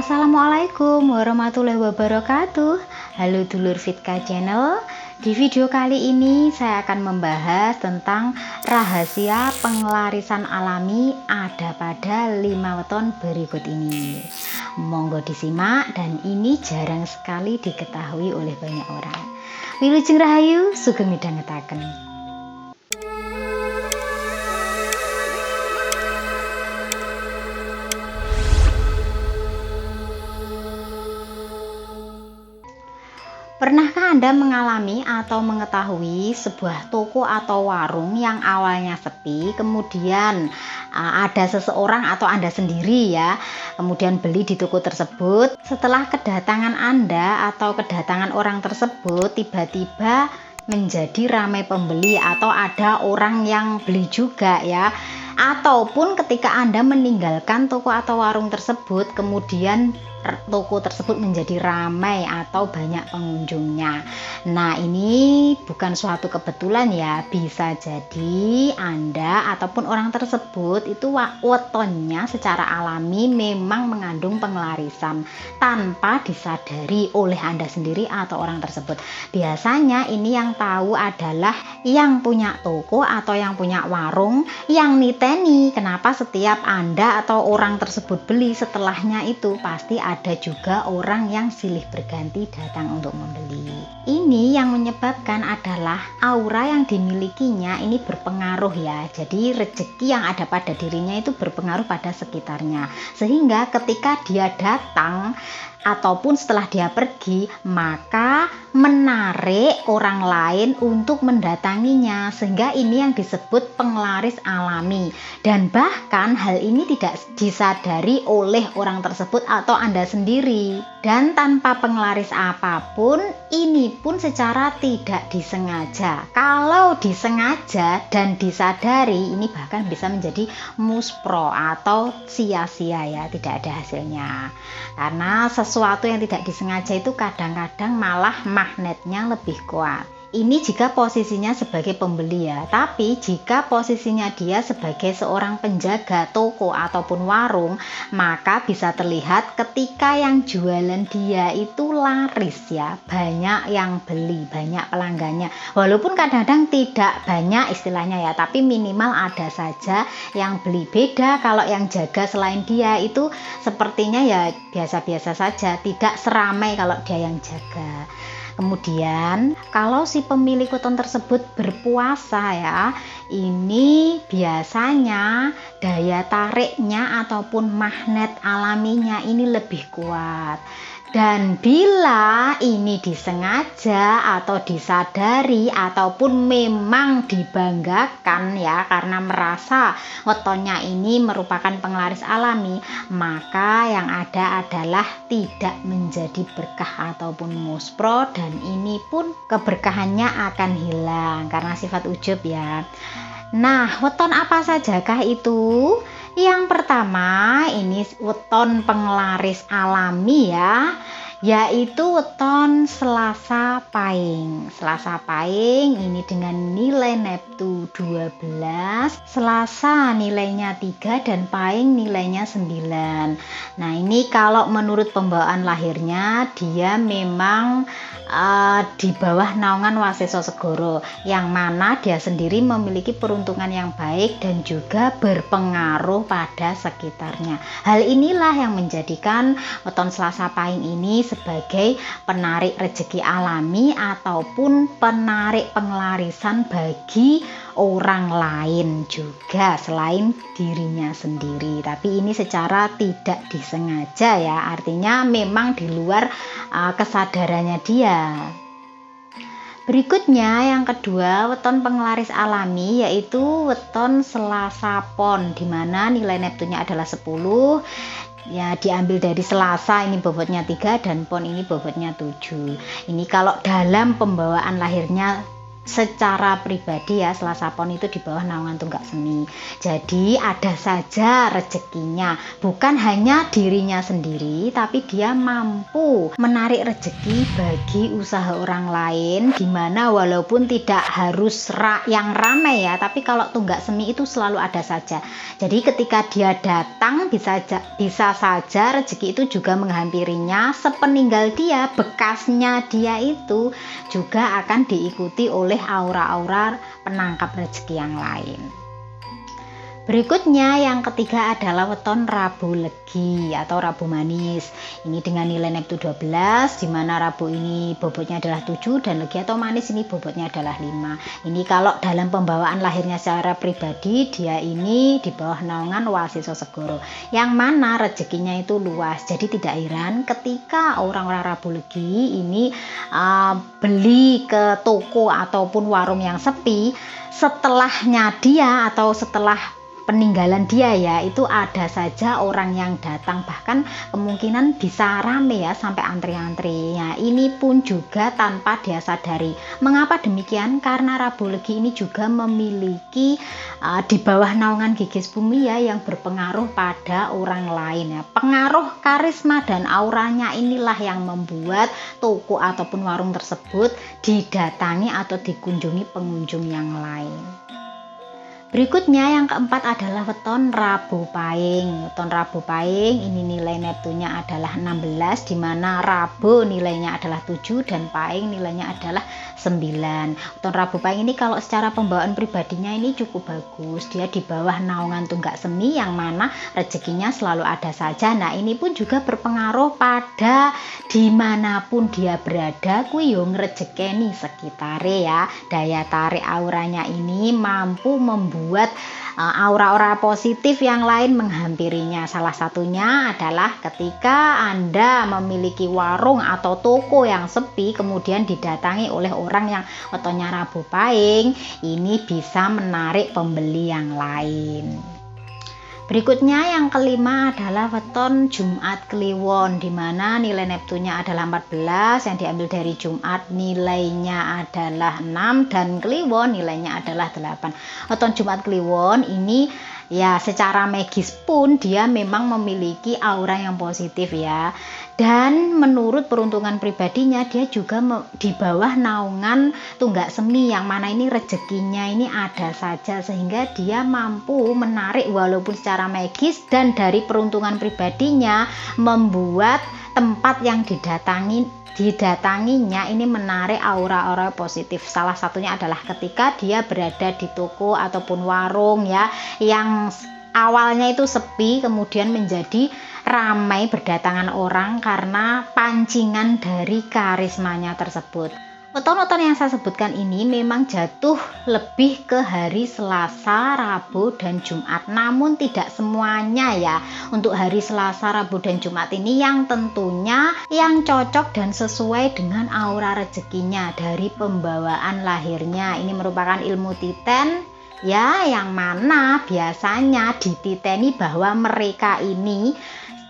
Assalamualaikum warahmatullahi wabarakatuh. Halo dulur Fitka Channel. Di video kali ini saya akan membahas tentang rahasia pengelarisan alami ada pada 5 weton berikut ini. Monggo disimak, dan ini jarang sekali diketahui oleh banyak orang. Wilujeng Rahayu, sugeng midhangetaken. Pernahkah Anda mengalami atau mengetahui sebuah toko atau warung yang awalnya sepi, kemudian ada seseorang atau Anda sendiri kemudian beli di toko tersebut. Setelah kedatangan Anda atau kedatangan orang tersebut, tiba-tiba menjadi ramai pembeli atau ada orang yang beli juga Ataupun ketika Anda meninggalkan toko atau warung tersebut, kemudian toko tersebut menjadi ramai atau banyak pengunjungnya. Nah, ini bukan suatu kebetulan bisa jadi Anda ataupun orang tersebut itu wetonnya secara alami memang mengandung pengelarisan tanpa disadari oleh Anda sendiri atau orang tersebut. Biasanya ini yang tahu adalah yang punya toko atau yang punya warung, yang niteni kenapa setiap Anda atau orang tersebut beli, setelahnya itu pasti ada juga orang yang silih berganti datang untuk membeli. Ini yang menyebabkan adalah aura yang dimilikinya ini berpengaruh Jadi rezeki yang ada pada dirinya itu berpengaruh pada sekitarnya. Sehingga ketika dia datang ataupun setelah dia pergi, maka menarik orang lain untuk mendatanginya, sehingga ini yang disebut penglaris alami. Dan bahkan hal ini tidak disadari oleh orang tersebut atau Anda sendiri. Dan tanpa penglaris apapun, ini pun secara tidak disengaja. Kalau disengaja dan disadari, ini bahkan bisa menjadi muspro atau sia-sia tidak ada hasilnya. Karena sesuatu yang tidak disengaja itu kadang-kadang malah magnetnya lebih kuat. Ini jika posisinya sebagai pembeli tapi jika posisinya dia sebagai seorang penjaga toko ataupun warung, maka bisa terlihat ketika yang jualan dia itu laris banyak yang beli, banyak pelanggannya. Walaupun kadang-kadang tidak banyak istilahnya tapi minimal ada saja yang beli. Beda kalau yang jaga selain dia itu sepertinya biasa-biasa saja, tidak seramai kalau dia yang jaga. Kemudian kalau si pemilik weton tersebut berpuasa ini biasanya daya tariknya ataupun magnet alaminya ini lebih kuat. Dan bila ini disengaja atau disadari ataupun memang dibanggakan karena merasa wetonnya ini merupakan penglaris alami, maka yang ada adalah tidak menjadi berkah ataupun muspro, dan ini pun keberkahannya akan hilang karena sifat ujub Nah, weton apa sajakah itu? Yang pertama, ini weton penglaris alami yaitu weton Selasa Pahing. Selasa Pahing ini dengan nilai Neptu 12, Selasa nilainya 3 dan Pahing nilainya 9. Nah, ini kalau menurut pembawaan lahirnya dia memang di bawah naungan Waseso Segoro, yang mana dia sendiri memiliki peruntungan yang baik dan juga berpengaruh pada sekitarnya. Hal inilah yang menjadikan weton Selasa Pahing ini sebagai penarik rezeki alami ataupun penarik pengelarisan bagi orang lain juga selain dirinya sendiri. Tapi ini secara tidak disengaja artinya memang di luar kesadarannya dia. Berikutnya yang kedua, weton penglaris alami yaitu weton Selasa Pon, di mana nilai Neptunya adalah 10. Diambil dari Selasa ini bobotnya 3 dan Pon ini bobotnya 7. Ini kalau dalam pembawaan lahirnya secara pribadi ya, Selasa Pon itu di bawah naungan Tunggak Semi. Jadi ada saja rezekinya, bukan hanya dirinya sendiri, tapi dia mampu menarik rezeki bagi usaha orang lain, dimana walaupun tidak harus yang ramai ya, tapi kalau Tunggak Semi itu selalu ada saja. Jadi ketika dia datang bisa saja rezeki itu juga menghampirinya. Sepeninggal dia, bekasnya dia itu juga akan diikuti oleh aura-aura penangkap rezeki yang lain. Berikutnya yang ketiga adalah weton Rabu Legi atau Rabu Manis. Ini dengan nilai Neptu 12, di mana Rabu ini bobotnya adalah 7 dan Legi atau Manis ini bobotnya adalah 5. Ini kalau dalam pembawaan lahirnya secara pribadi, dia ini di bawah naungan Wasiso Segoro, yang mana rezekinya itu luas. Jadi tidak heran ketika orang-orang Rabu Legi ini beli ke toko ataupun warung yang sepi, setelahnya dia atau setelah peninggalan dia ya, itu ada saja orang yang datang, bahkan kemungkinan bisa rame ya sampai antri-antri. Ya, ini pun juga tanpa dia sadari. Mengapa demikian? Karena Rabu Legi ini juga memiliki di bawah naungan Gigis Bumi ya, yang berpengaruh pada orang lain ya. Pengaruh karisma dan auranya inilah yang membuat toko ataupun warung tersebut didatangi atau dikunjungi pengunjung yang lain. Berikutnya yang keempat adalah weton Rabu Pahing. Weton Rabu Pahing ini nilai Neptunya adalah 16, di mana Rabu nilainya adalah 7 dan Pahing nilainya adalah 9. Weton Rabu Pahing ini kalau secara pembawaan pribadinya ini cukup bagus. Dia di bawah naungan Tunggak Semi yang mana rezekinya selalu ada saja. Nah, ini pun juga berpengaruh pada dimanapun dia berada, kuwi yo ngrejekeni sekitare ya. Daya tarik auranya ini mampu membuat aura-aura positif yang lain menghampirinya. Salah satunya adalah ketika Anda memiliki warung atau toko yang sepi kemudian didatangi oleh orang yang wetonnya Rabu Pahing, ini bisa menarik pembeli yang lain. Berikutnya yang kelima adalah weton Jumat Kliwon, di mana nilai Neptunya adalah 14, yang diambil dari Jumat nilainya adalah 6 dan Kliwon nilainya adalah 8. Weton Jumat Kliwon ini ya secara magis pun dia memang memiliki aura yang positif ya. Dan menurut peruntungan pribadinya dia juga di bawah naungan Tunggak Semi, yang mana ini rezekinya ini ada saja, sehingga dia mampu menarik walaupun secara magis, dan dari peruntungan pribadinya membuat tempat yang didatanginya ini menarik aura-aura positif. Salah satunya adalah ketika dia berada di toko ataupun warung ya, yang awalnya itu sepi kemudian menjadi ramai berdatangan orang karena pancingan dari karismanya tersebut. Weton-weton yang saya sebutkan ini memang jatuh lebih ke hari Selasa, Rabu, dan Jumat. Namun tidak semuanya ya. Untuk hari Selasa, Rabu, dan Jumat ini yang tentunya yang cocok dan sesuai dengan aura rezekinya dari pembawaan lahirnya. Ini merupakan ilmu titen ya, yang mana biasanya dititeni bahwa mereka ini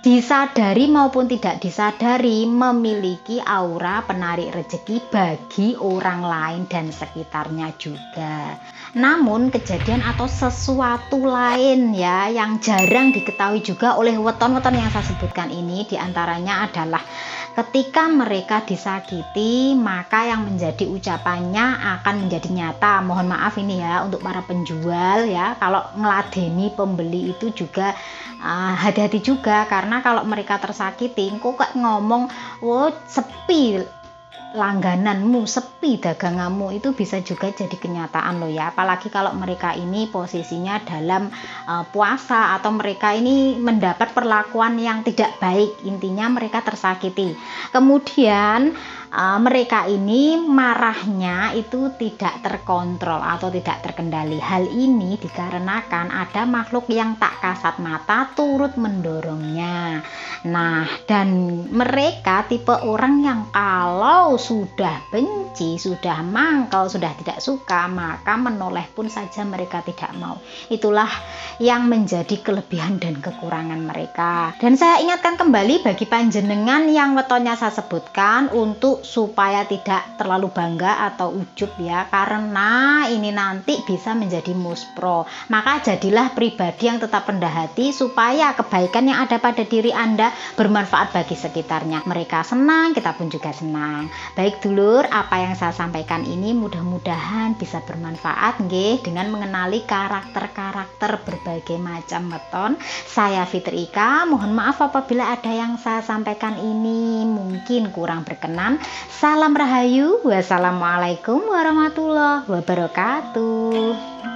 disadari maupun tidak disadari memiliki aura penarik rezeki bagi orang lain dan sekitarnya juga. Namun kejadian atau sesuatu lain ya yang jarang diketahui juga oleh weton-weton yang saya sebutkan ini, diantaranya adalah ketika mereka disakiti, maka yang menjadi ucapannya akan menjadi nyata. Mohon maaf ini ya untuk para penjual ya, kalau ngeladeni pembeli itu juga hati-hati juga, karena kalau mereka tersakiti kok ngomong "Wo sepi langgananmu, sepi daganganmu", itu bisa juga jadi kenyataan loh ya. Apalagi kalau mereka ini posisinya dalam puasa atau mereka ini mendapat perlakuan yang tidak baik, intinya mereka tersakiti. Kemudian mereka ini marahnya itu tidak terkontrol atau tidak terkendali. Hal ini dikarenakan ada makhluk yang tak kasat mata turut mendorongnya. Nah, dan mereka tipe orang yang kalau sudah benci, sudah mangkal, sudah tidak suka, maka menoleh pun saja mereka tidak mau. Itulah yang menjadi kelebihan dan kekurangan mereka. Dan saya ingatkan kembali bagi panjenengan yang wetonya saya sebutkan, untuk supaya tidak terlalu bangga atau ujub ya, karena ini nanti bisa menjadi muspro. Maka jadilah pribadi yang tetap rendah hati, supaya kebaikan yang ada pada diri Anda bermanfaat bagi sekitarnya. Mereka senang, kita pun juga senang. Baik dulur, apa yang saya sampaikan ini mudah-mudahan bisa bermanfaat nggih, dengan mengenali karakter-karakter berbagai macam weton. Saya Fitri Ika, mohon maaf apabila ada yang saya sampaikan ini mungkin kurang berkenan. Salam Rahayu, wassalamualaikum warahmatullahi wabarakatuh.